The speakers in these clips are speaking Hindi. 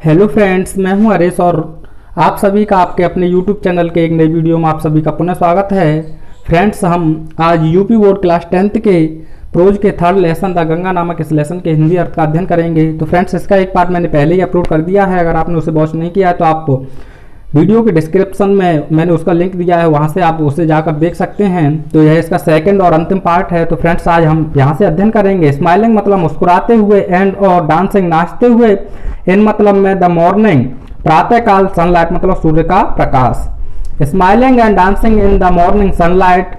हेलो फ्रेंड्स, मैं हूं हरीश और आप सभी का आपके अपने यूट्यूब चैनल के एक नई वीडियो में आप सभी का पुनः स्वागत है। फ्रेंड्स, हम आज यूपी बोर्ड क्लास 10th के प्रोज के थर्ड लेसन द गंगा नामक इस लेसन के हिंदी अर्थ का अध्ययन करेंगे। तो फ्रेंड्स, इसका एक पार्ट मैंने पहले ही अपलोड कर दिया है। अगर आपने उसे वॉच नहीं किया है तो आप वीडियो के डिस्क्रिप्शन में मैंने उसका लिंक दिया है, वहाँ से आप उसे जाकर देख सकते हैं। तो यह इसका सेकंड और अंतिम पार्ट है। तो फ्रेंड्स, आज हम यहाँ से अध्ययन करेंगे। स्माइलिंग मतलब मुस्कुराते हुए, एंड और डांसिंग नाचते हुए, इन मतलब में द मॉर्निंग प्रातःकाल, सनलाइट मतलब सूर्य का प्रकाश। Smiling and dancing in the morning sunlight,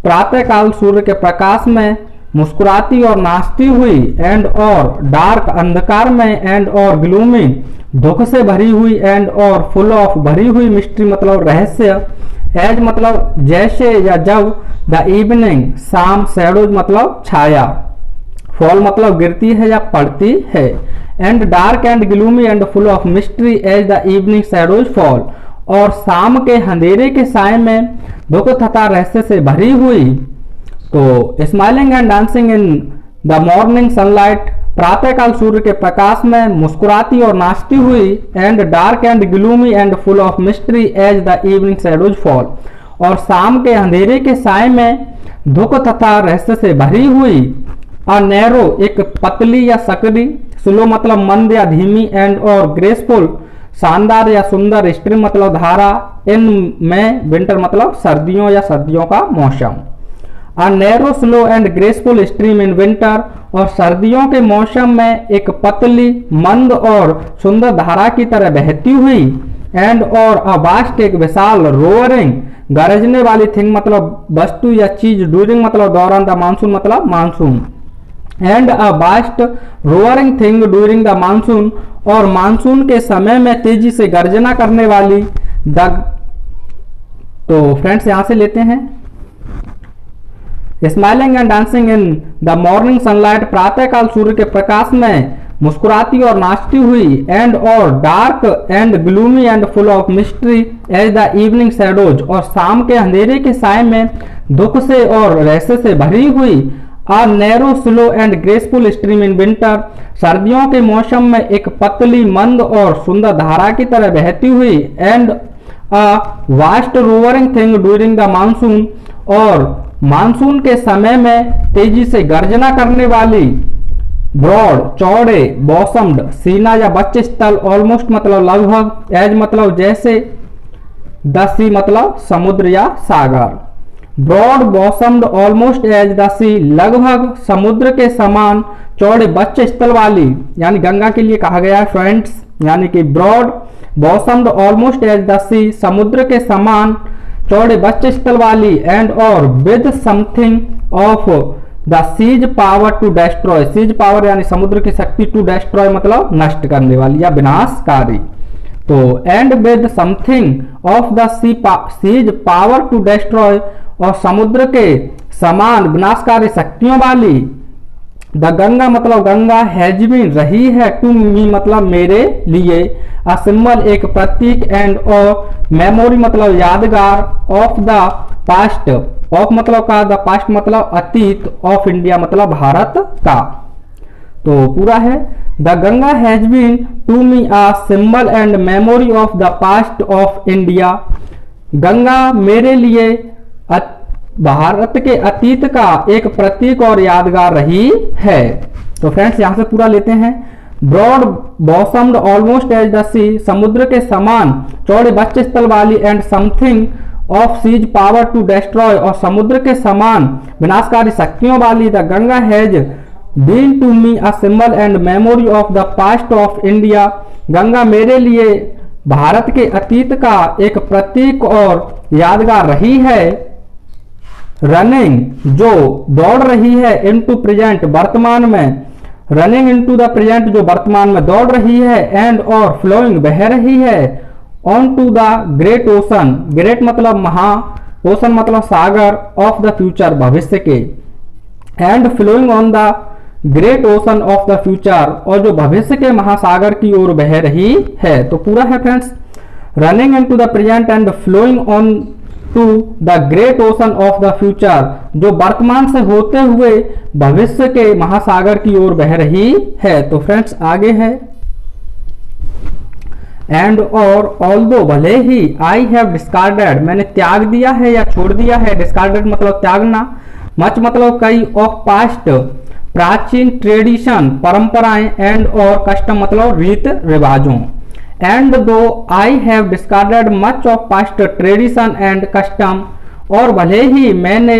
प्रातःकाल सूर्य के प्रकाश में मुस्कुराती और नाचती हुई, एंड और डार्क अंधकार में, एंड और ग्लूमी दुख से भरी हुई, एंड और फुल ऑफ भरी हुई, मिस्ट्री मतलब रहस्य, एज मतलब जैसे या जब, द इवनिंग शाम, शैडोज मतलब छाया, फॉल मतलब गिरती है या पड़ती है, and dark and gloomy and full of mystery as the evening shadows fall, और शाम के अंधेरे के साय में दुख तथा रहस्य से भरी हुई। तो smiling and dancing in the morning sunlight, प्रातःकाल सूर्य के प्रकाश में मुस्कुराती और नाचती हुई, and dark and gloomy and full of mystery as the evening shadows fall, और शाम के अंधेरे के साय में दुख तथा रहस्य से भरी हुई। अ नैरो एक पतली या सकरी, स्लो मतलब मंद या धीमी, एंड और ग्रेसफुल शानदार या सुंदर, स्ट्रीम मतलब धारा, इन में विंटर मतलब सर्दियों या सर्दियों का मौसम। A narrow slow and graceful stream in winter, और सर्दियों के मौसम में एक पतली मंद और सुंदर धारा की तरह बहती हुई, एंड और अ वास्ट एक विशाल, रोअरिंग गरजने वाली, थिंग मतलब वस्तु या चीज, ड्यूरिंग मतलब दौरान, द मानसून मतलब monsoon, and a vast roaring thing during the monsoon, और मानसून के समय में तेजी से गर्जना करने वाली। द तो फ्रेंड्स, यहां से लेते हैं। Smiling and dancing in the morning sunlight, प्रातःकाल सूर्य के प्रकाश में मुस्कुराती और नाचती हुई, एंड और dark and gloomy and full of mystery as the evening shadows, और शाम के अंधेरे के साय में दुख से और रहस्य से भरी हुई। A narrow slow and graceful stream in winter, सर्दियों के मौसम में एक पतली मंद और सुंदर धारा की तरह बहती हुई, and a vast roaring thing during the monsoon, और मानसून के समय में तेजी से गर्जना करने वाली। ब्रॉड चौड़े, बॉसम्ड सीना या बच्चे स्थल, ऑलमोस्ट मतलब लगभग, एज मतलब जैसे, द सी मतलब समुद्र या सागर। Broad bosomed almost as the सी, लगभग समुद्र के समान, चौड़े बच्चे स्थल वाली, यानी गंगा के लिए कहा गया है फ्रेंड्स। यानी कि broad bosomed almost as the sea, समुद्र के समान, चौड़े बच्चे स्थल वाली, एंड और with something of the sea's power to destroy, sea's power यानी समुद्र की शक्ति, टू डेस्ट्रॉय मतलब नष्ट करने वाली या विनाशकारी। तो and with something of the sea's power to destroy, और समुद्र के समान विनाशकारी शक्तियों वाली। द गंगा मतलब गंगा, हैज बीन रही है, टू मी मतलब मेरे लिए, अ सिंबल एक प्रतीक, एंड और मेमोरी मतलब यादगार, ऑफ द पास्ट, ऑफ मतलब का, द पास्ट मतलब अतीत, ऑफ इंडिया मतलब भारत का। तो पूरा है। The Ganga has been to me a symbol and memory of the past of India, Ganga मेरे लिए भारत के अतीत का एक प्रतीक और यादगार रही है। तो फ्रेंड्स, यहां से पूरा लेते हैं। Broad bosomed almost as the sea, समुद्र के समान, चौड़े बच्चे स्थल वाली, and something of sea's power to destroy, और समुद्र के समान विनाशकारी शक्तियों वाली। The Ganga has been to me a symbol and memory of the past of India, Ganga मेरे लिए भारत के अतीत का एक प्रतीक और यादगार रही है। रनिंग जो दौड़ रही है, इनटू प्रेजेंट वर्तमान में, रनिंग इनटू द प्रेजेंट जो वर्तमान में दौड़ रही है, एंड और फ्लोइंग बह रही है, on to the great ocean, great मतलब महा, ओशन मतलब सागर, ऑफ द फ्यूचर भविष्य के, and flowing on the great ocean of the future, और जो भविष्य के महासागर की ओर बह रही है। तो पूरा है friends. Running into the present and flowing on to the great ocean of the future, जो वर्तमान से होते हुए भविष्य के महासागर की ओर बह रही है। तो फ्रेंड्स, आगे है एंड और ऑल्दो भले ही आई हैव डिस्कार्डेड मैंने त्याग दिया है या छोड़ दिया है, डिस्कार्डेड मतलब त्यागना, मच मतलब कई, ऑफ पास्ट प्राचीन, ट्रेडिशन परंपराएं, एंड और कस्टम मतलब रीत रिवाजों। एंड दो I have discarded much of past tradition and custom, और भले ही मैंने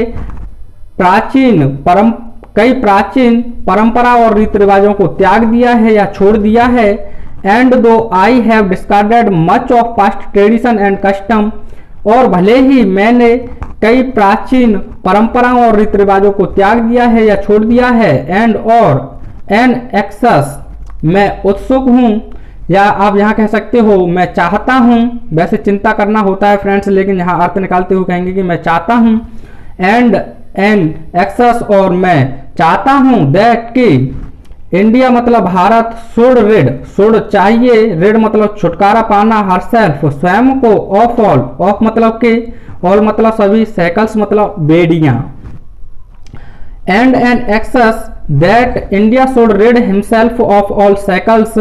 कई प्राचीन परंपरा और रीति रिवाजों को त्याग दिया है या छोड़ दिया है। एंड दो I have discarded much of past tradition and custom, और भले ही मैंने कई प्राचीन परंपराओं और रीति रिवाजों को त्याग दिया है या छोड़ दिया है। एंड और एन एक्सेस मैं उत्सुक हूँ, या आप यहाँ कह सकते हो मैं चाहता हूँ, वैसे चिंता करना होता है फ्रेंड्स, लेकिन यहाँ अर्थ निकालते हुए कहेंगे कि मैं चाहता हूँ। एंड एन एक्सेस और मैं चाहता हूँ, दैट कि इंडिया मतलब भारत, शुड रिड शुड चाहिए, रिड मतलब छुटकारा पाना, हरसेल्फ स्वयं को, ऑफ ऑल, ऑफ मतलब के, ऑल मतलब सभी, साइकिल्स मतलब बेड़ियां। And an access that India should rid himself of all cycles,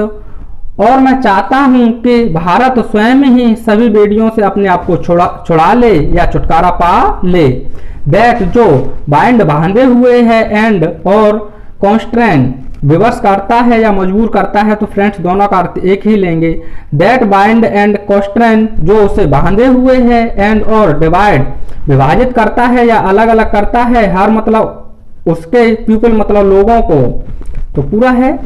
और मैं चाहता हूं कि भारत स्वयं ही सभी बेड़ियों से अपने आप को छुड़ा ले या छुटकारा पा ले। दैट जो बाइंड बांधे हुए है, एंड और कॉन्स्ट्रेन विवश करता है या मजबूर करता है, तो फ्रेंड्स दोनों का अर्थ एक ही लेंगे। दैट बाइंड एंड कॉन्स्ट्रेन जो उसे बांधे हुए है, एंड और डिवाइड विभाजित करता है या अलग अलग करता है, हर मतलब उसके पीपल मतलब लोगों को, तो पूरा है।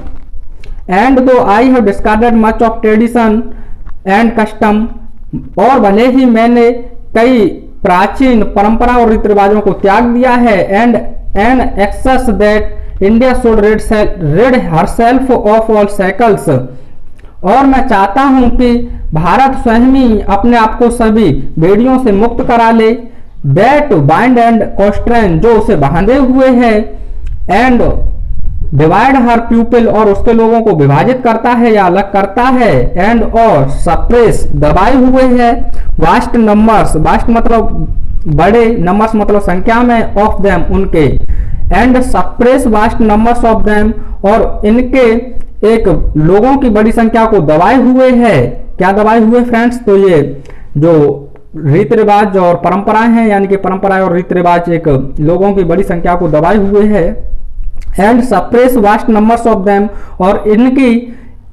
एंड दो I have discarded much of tradition and custom, और भले ही मैंने कई प्राचीन परंपरा और रीति रिवाजों को त्याग दिया है। And an access that India should rid herself of all cycles, और मैं चाहता हूं कि भारत स्वयं ही अपने आप को सभी बेड़ियों से मुक्त करा ले। दैट बाइंड एंड कॉन्स्ट्रेन जो उसे बांधे हुए है, एंड डिवाइड हर पीपल और उसके लोगों को विभाजित करता है या अलग करता है। एंड और सप्रेस दबाए हुए है, वास्ट नंबर्स, वास्ट मतलब बड़े, नंबर्स मतलब संख्या में, ऑफ देम उनके, and suppress vast numbers of them, और इनके एक लोगों की बड़ी संख्या को दबाए हुए है। क्या दबाए हुए फ्रेंड्स, तो ये जो रीति रिवाज और परंपराएं हैं, यानी कि परंपराएं और रीति रिवाज एक लोगों की बड़ी संख्या को दबाए हुए है। And suppress vast numbers of them, और इनकी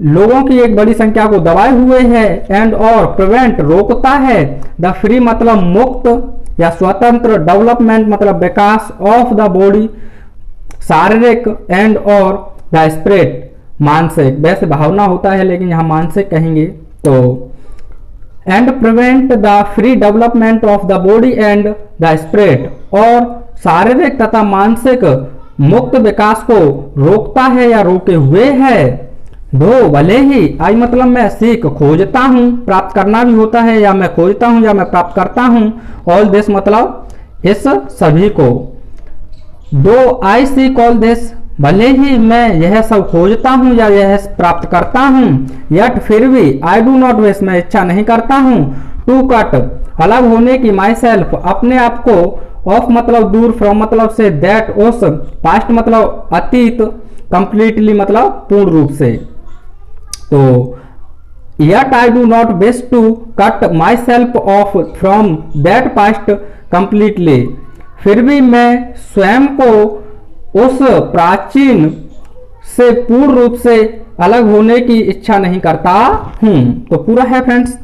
लोगों की एक बड़ी संख्या को दबाए हुए है। एंड और प्रिवेंट रोकता है, द फ्री मतलब मुक्त या स्वतंत्र, डेवलपमेंट मतलब विकास, ऑफ द बॉडी शारीरिक, एंड और द स्पिरिट मानसिक, वैसे भावना होता है लेकिन यहाँ मानसिक कहेंगे। तो and prevent the free development of the body and the spirit, और शारीरिक तथा मानसिक मुक्त विकास को रोकता है या रोके हुए है। दो भले ही आई मतलब मैं सीख खोजता हूं, प्राप्त करना भी होता है, या मैं खोजता हूं या मैं प्राप्त करता हूं। ऑल दिस मतलब इस सभी को। दो आई सीक ऑल दिस भले ही मैं यह सब खोजता हूं या यह प्राप्त करता हूं, यट फिर भी आई डू नॉट विश मैं इच्छा नहीं करता हूं, टू कट अलग होने की, माई सेल्फ अपने आप को, ऑफ मतलब दूर, फ्रॉम मतलब से, दैट उस, पास्ट मतलब अतीत, कंप्लीटली मतलब पूर्ण रूप से। तो yet I do not wish to cut myself off from that past completely, फिर भी मैं स्वयं को उस प्राचीन से पूर्ण रूप से अलग होने की इच्छा नहीं करता हूं। तो पूरा है फ्रेंड्स।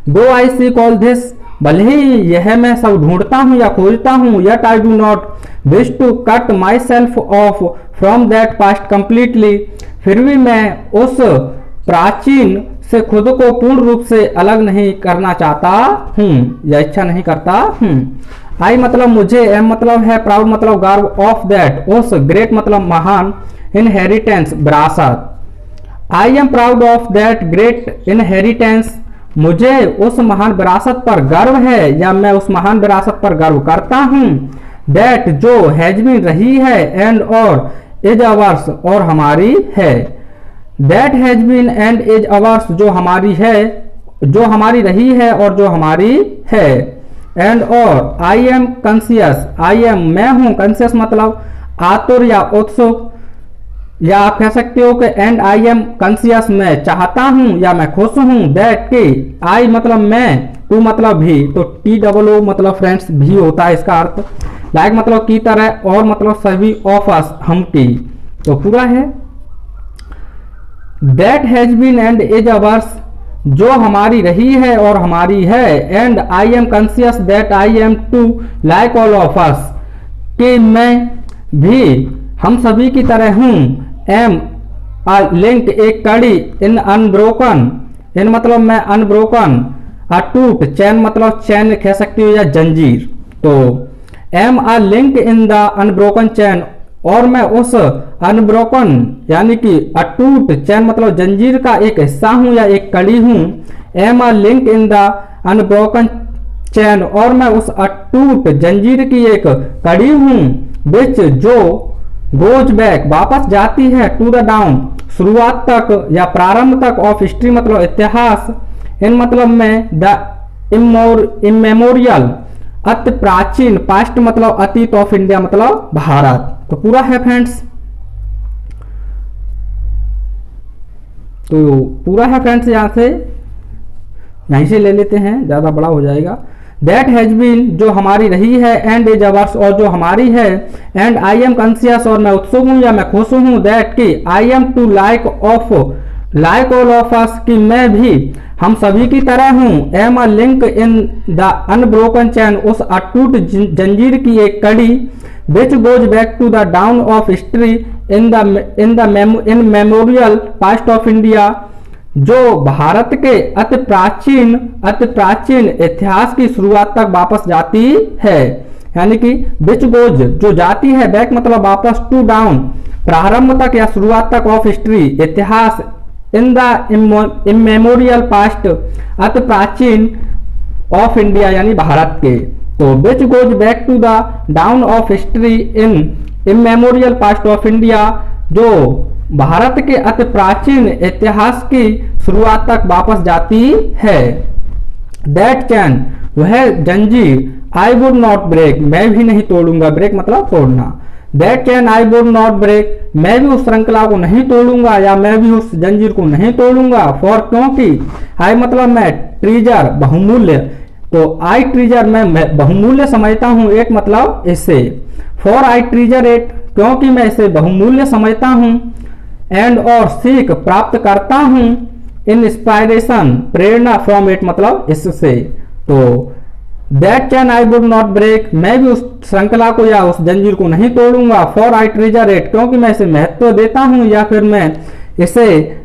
दो आई सीक ऑल दिस भले ही यह मैं सब ढूंढता हूं या खोजता हूं, yet I do not wish to cut myself off from that past completely, फिर भी मैं उस प्राचीन से खुद को पूर्ण रूप से अलग नहीं करना चाहता हूं या इच्छा नहीं करता हूं। आई मतलब मुझे, एम मतलब है प्राउड मतलब गर्व, ऑफ दैट उस, ग्रेट मतलब महान, इनहेरिटेंस विरासत। I am proud of that great inheritance, मुझे उस महान विरासत पर गर्व है या मैं उस महान विरासत पर गर्व करता हूं। दैट जो हैज बीन रही है, एंड और इज अवर्स और हमारी है। That has been and is ours जो हमारी है, जो हमारी रही है और जो हमारी है। एंड और आई एम कॉन्शियस, आई एम मैं हूं, कॉन्शियस मतलब आतुर या उत्सुक, या आप कह सकते हो कि एंड आई एम कॉन्शियस, मैं चाहता हूं या मैं खुश हूं, दैट के आई मतलब मैं, टू मतलब भी, तो टी डबल ओ मतलब फ्रेंड्स भी होता है इसका अर्थ, लाइक मतलब की तरह, और मतलब सभी, ऑफ अस हम की, तो पूरा है that has been and is ours, जो हमारी रही है और हमारी है, and I am conscious that I am too like all of us, कि मैं भी हम सभी की तरह हूं, एम अ लिंक एक कड़ी, इन अनब्रोकन, इन मतलब मैं अनब्रोकन, अटूट, चैन मतलब चैन कह सकती हो या जंजीर, तो am a link in the unbroken chain, और मैं उस अनब्रोकन यानी कि अटूट चैन मतलब जंजीर का एक हिस्सा हूं या एक कड़ी हूं, am a link in the unbroken chain, और मैं उस अटूट जंजीर की एक कड़ी हूं, विच जो गोज बैक वापस जाती है, टू द डाउन शुरुआत तक या प्रारंभ तक, ऑफ हिस्ट्री मतलब इतिहास, इन मतलब में द इमेमोरियल अति प्राचीन, पास्ट मतलब अतीत, ऑफ इंडिया मतलब भारत, तो पूरा है फ्रेंड्स, तो पूरा है फ्रेंड्स, यहीं से ले लेते हैं, ज्यादा बड़ा हो जाएगा। दैट हैज बीन जो हमारी रही है, एंड इज अवर्स और जो हमारी है, एंड आई एम कॉन्शियस और मैं उत्सुक हूं या मैं खुश हूं, दैट की I am too like all of us, कि मैं भी हम सभी की तरह हूं, am a link in the unbroken chain, उस अटूट जंजीर की एक कड़ी, which goes back to the dawn of history in memorial past of India, जो भारत के अति प्राचीन इतिहास की शुरुआत तक वापस जाती है, यानी कि विच गोज जो जाती है, बैक मतलब वापस, टू डाउन प्रारंभ तक या शुरुआत तक, ऑफ हिस्ट्री इतिहास, इन द इमेमोरियल पास्ट अति प्राचीन, ऑफ इंडिया यानी भारत के, तो which goes back to the dawn of history in immemorial past of India, जो भारत के अति प्राचीन इतिहास की शुरुआत तक वापस जाती है, दैट चैन वह जंजीर, आई वुड नॉट ब्रेक मैं भी नहीं तोड़ूंगा, ब्रेक मतलब तोड़ना, that chain I would not break मैं भी उस श्रृंखला को नहीं तोड़ूंगा या मैं भी उस जंजीर को नहीं तोड़ूंगा, फॉर क्योंकि, आई मतलब मैं, ट्रीजर बहुमूल्य, तो आई ट्रीजर मैं बहुमूल्य समझता हूं, एक मतलब इसे, फॉर आई ट्रीजर इट क्योंकि मैं इसे बहुमूल्य समझता हूं, एंड और सीख प्राप्त करता हूं, इंस्पायरेशन प्रेरणा, फ्रॉम इट मतलब इससे, तो that chain I would not break मैं भी उस श्रृंखला को या उस जंजीर को नहीं तोड़ूंगा, फॉर आई ट्रेजर इट क्योंकि मैं इसे महत्व देता हूं या फिर मैं इसे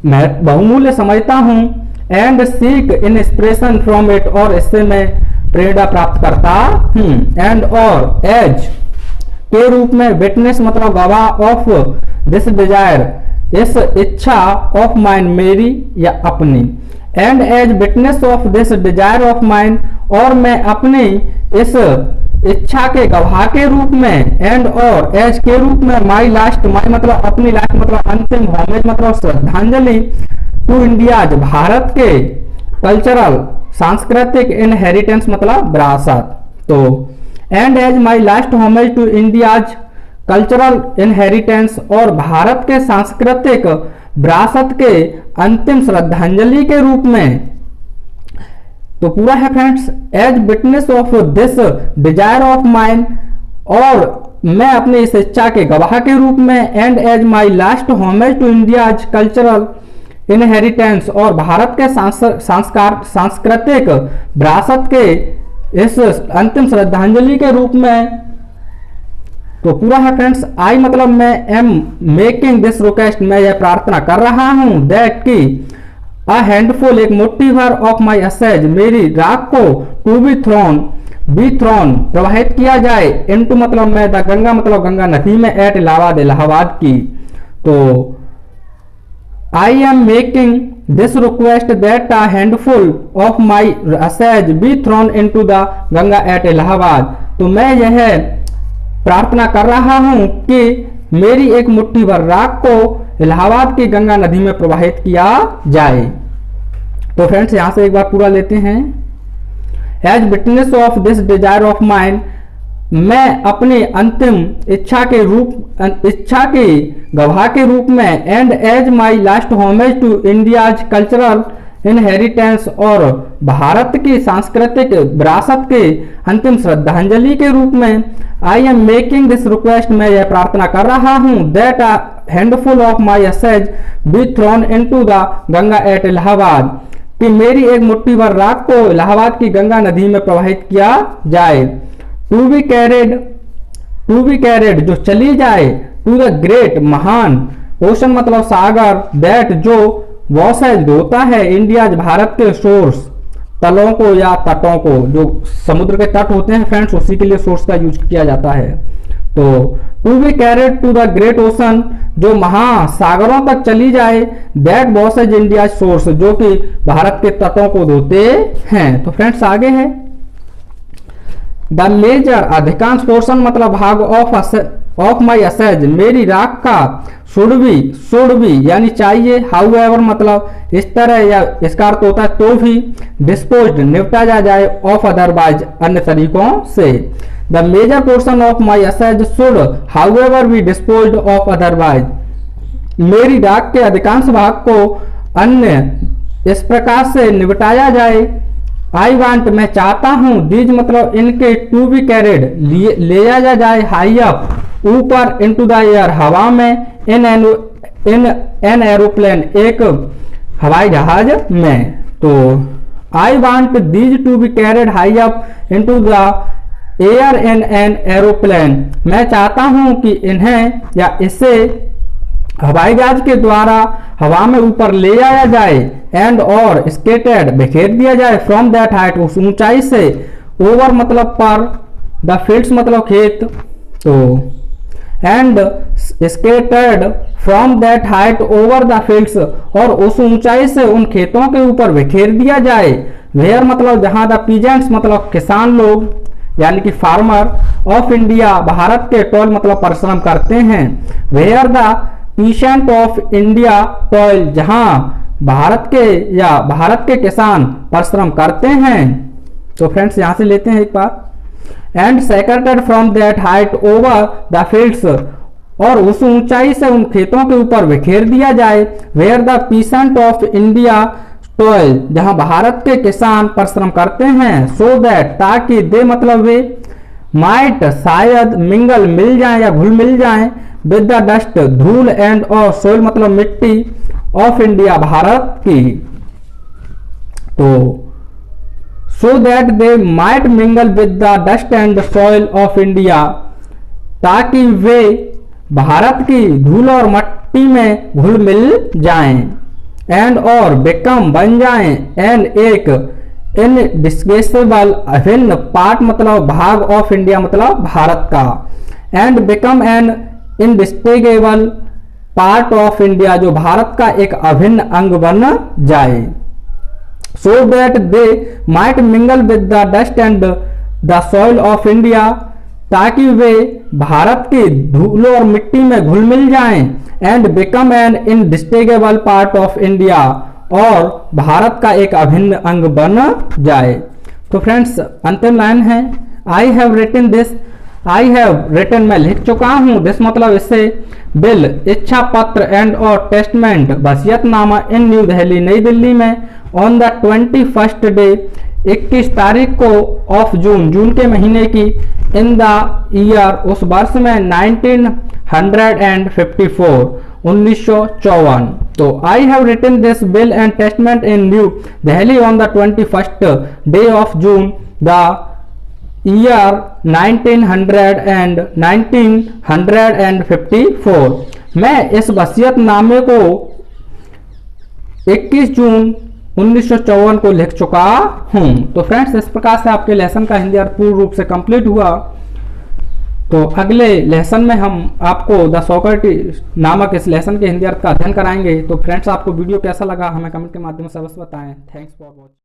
बहुमूल्य समझता हूं, and seek inspiration from it और इससे मैं प्रेरणा प्राप्त करता हूं, एंड और एज के रूप में, विटनेस मतलब गवाह, ऑफ दिस डिजायर इस इच्छा, ऑफ माइन मेरी या अपनी, and as witness of this desire of mine और मैं अपनी इस इच्छा के गवाह के रूप में, एंड और एज के रूप में, माई लास्ट, माई मतलब अपनी, लास्ट मतलब अंतिम, होमेज मतलब श्रद्धांजलि, टू इंडिया भारत के कल्चरल सांस्कृतिक इनहेरिटेंस मतलब विरासत, तो and as my last homage to India's cultural inheritance और भारत के सांस्कृतिक विरासत के अंतिम श्रद्धांजलि के रूप में, तो पूरा है friends, as witness of this desire of mine और मैं अपनी इस इच्छा के गवाह के रूप में, and as my last homage to India's cultural inheritance और भारत के सांस्कृतिक विरासत के इस अंतिम श्रद्धांजलि के रूप में, तो पूरा है फ्रेंड्स, आई मतलब मैं, एम मेकिंग दिस रिक्वेस्ट मैं यह प्रार्थना कर रहा हूं, दैट की अ हैंडफुल एक मुट्ठी भर ऑफ माई असेज मेरी राख को, टू बी थ्रोन प्रवाहित किया जाए, इनटू मतलब मैं, द गंगा मतलब गंगा नदी में, एट इलाहाबाद की, तो I am making this request that a handful of my ashes be thrown into the Ganga at Allahabad, तो मैं यह प्रार्थना कर रहा हूं कि मेरी एक मुट्ठी भर राख को इलाहाबाद की गंगा नदी में प्रवाहित किया जाए। तो फ्रेंड्स यहां से एक बार पूरा लेते हैं, as witness of this desire of mine मैं अपनी अंतिम इच्छा के गवाह के रूप में and as my last homage to India's cultural inheritance और भारत की सांस्कृतिक विरासत के अंतिम श्रद्धांजलि के रूप में I am making this request, मैं यह प्रार्थना कर रहा हूँ that a handful of my ashes be thrown into the Ganga at Allahabad, कि मेरी एक मुट्ठी भर राख को इलाहाबाद की गंगा नदी में प्रवाहित किया जाए। टू बी कैरेड जो चली जाए, टू द ग्रेट महान, ओशन मतलब सागर, दैट जो वॉसेज होता है, इंडिया भारत के सोर्स, तलों को या तटों को, जो समुद्र के तट होते हैं फ्रेंड्स उसी के लिए सोर्स का यूज किया जाता है। तो to be carried to the great ocean जो महासागरों तक चली जाए, दैट वॉसेज इंडिया सोर्स जो कि भारत के तटों को धोते हैं। तो फ्रेंड्स आगे है द मेजर अधिकांश पोर्शन मतलब भाग ऑफ माई असेज, मेरी राख का शुड बी यानी चाहिए, हाउएवर मतलब इस तरह या इसका अर्थ होता है तो भी, डिस्पोज्ड निपटा जाए, ऑफ अदरवाइज अन्य तरीकों से। The major portion of my ashes should however be disposed of otherwise, मेरी राख के अधिकांश भाग को अन्य इस प्रकार से निपटाया जाए। आई वांट मैं चाहता हूं, दीज मतलब इनके, टू बी कैरिड ले जाया जाए, हाई अप ऊपर, इनटू द एयर हवा में, इन एन एरोप्लेन एक हवाई जहाज में। तो I want these to be carried high up into the air in an aeroplane, मैं चाहता हूं कि इन्हें या इसे हवाई जहाज के द्वारा हवा में ऊपर ले जाया जाए, एंड और स्केटेड बिखेर दिया जाए, फ्रॉम दैट हाइट उस ऊंचाई से, ओवर मतलब पर, द फील्ड्स मतलब खेत, तो and scattered from that height over the fields और उस ऊंचाई से उन खेतों के ऊपर बिखेर दिया जाए। वेयर मतलब जहां, द पीजेंट्स मतलब किसान लोग यानी कि फार्मर ऑफ इंडिया भारत के टॉयल मतलब परिश्रम करते हैं। Where the peasant of India toil जहां भारत के किसान परिश्रम करते हैं। तो फ्रेंड्स यहां से लेते हैं एक बार, and scattered from that height over the fields और उस ऊंचाई से उन खेतों के ऊपर बिखेर दिया जाए। Where the peasant of India toil जहां भारत के किसान परिश्रम करते हैं, सो दैट ताकि दे मतलब वे, माइट शायद, मिंगल मिल जाए या घुल मिल जाए, विद द डस्ट धूल, एंड और सोइल मतलब मिट्टी, ऑफ इंडिया भारत की। तो सो that they might mingle with the dust and soil of India, ताकि वे भारत की धूल और मिट्टी में घुल मिल जाएं, एंड और बिकम बन जाएं, एंड एक इनडिस्पेंसेबल अभिन्न पार्ट मतलब भाग, ऑफ इंडिया मतलब भारत का, and become an indistinguishable part of India जो भारत का एक अभिन्न अंग बन जाए। So that they might mingle with the dust and the soil of India, ताकि वे भारत की धूल और मिट्टी में घुल मिल जाएं, and become an indistinguishable part of India और भारत का एक अभिन्न अंग बन जाए। तो फ्रेंड्स अंतिम लाइन है, I have written this, I have written मैं लिख चुका हूं, दिस मतलब इससे, बिल इच्छा पत्र एंड और टेस्टमेंट वसीयतनामा इन न्यू दिल्ली नई दिल्ली में, ऑन द 21st डे 21 तारीख को, ऑफ जून के महीने की, इन द ईयर उस वर्ष में 1954 तो I have written this will and testament in New Delhi on the 21st day of June the year 1954। मैं इस वसीयतनामे को 21 जून 1954 को लिख चुका हूं। तो फ्रेंड्स इस प्रकार से आपके लेसन का हिंदी अर्थ पूर्ण रूप से कंप्लीट हुआ। तो अगले लेसन में हम आपको द सोक्रेटिस नामक इस लेसन के हिंदी अर्थ का अध्ययन कराएंगे। तो फ्रेंड्स आपको वीडियो कैसा लगा हमें कमेंट के माध्यम से अवश्य बताएं। Thanks for watching.